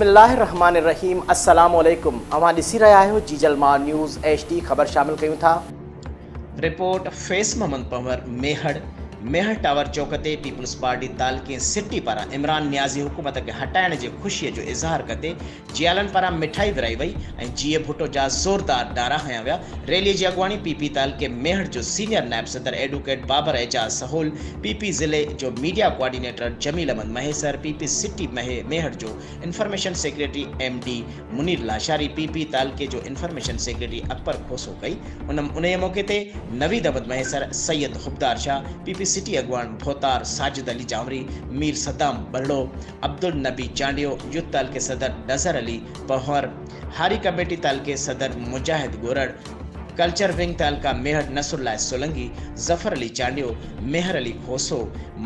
बिस्मिल्लाहिर्रहमानिर्रहीम। अस्सलाम वालेकुम। अवां ॾिसी रहिया आहियो जीजलमार न्यूज़ HD। ख़बर शामिल कयूं था। रिपोर्ट फैज़ मोहम्मद पंवर मेहर टावर चौक ते पीपल्स पार्टी तालके सिटी पारां इमरान नियाज़ी हुकूमत के हटाइण जे ख़ुशीअ जो इज़हार कंदे जियालन पारां मिठाई विराई वई ऐं जीए भुट्टो जा ज़ोरदार नारा हया विया। रैली जी अॻुवाणी पीपी तालके मेहर जो सीनियर नायब सदर एडवोकेट बाबर एजाज सहोल, पीपी ज़िले जो media coordinator Jameel Ahmed Mahesar, PP city Mehar जो information secretary MD Munir Lashari, PP तालके जो इंफॉर्मेशन सेक्रेटरी अकबर खोसो कई। उन मौके ते नवीद अहमद महेसर, सैयद हुबदार शाह, पीपी सिटी अगवान भोतार साजिद अली जावरी, मीर सद्दाम बरड़ो, अब्दुल नबी चांडियो, यूथ ताल के सदर नजर अली पहर, हारी कमेटी ताल के सदर मुजाहिद गोरड़, कल्चर विंग तालका मेहर नसरुल्लाह सोलंगी, जफर अली चांडियो, मेहर अली खोसो,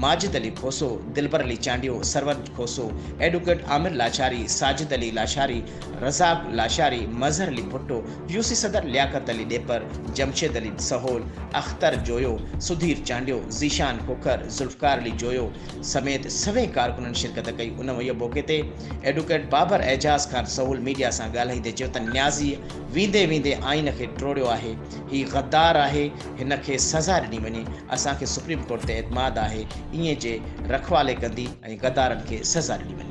माजिद अली खोसो, दिलबर अली चांडियो, सरवर खोसो, एडवोकेट आमिर लाशारी, साजिद अली लाशारी, रजाक लाशारी, मजहर अली भुट्टो, यूसी सदर लियाकत अली डेपर, जमशेद अली सहोल, अख्तर जोयो, सुधीर चांडियो, ज़ीशान खोखर, जुल्फकार अली जोयो समेत सभई कारकुननि शिरकत कई। उन मौके ते एडवोकेट बाबर एजाज खान सहोल मीडिया सां ॻाल्हाईंदे चयो त न्याज़ी वींदे वींदे आइन खे टोड़ियो आहे, ही गद्दार आहे, हिन खे सज़ा ॾिनी वञे। असांखे सुप्रीम कोर्ट ते एतमाद आहे, ईअं जे रखवाले कंदी ऐं गद्दारनि खे सज़ा ॾिनी वञे।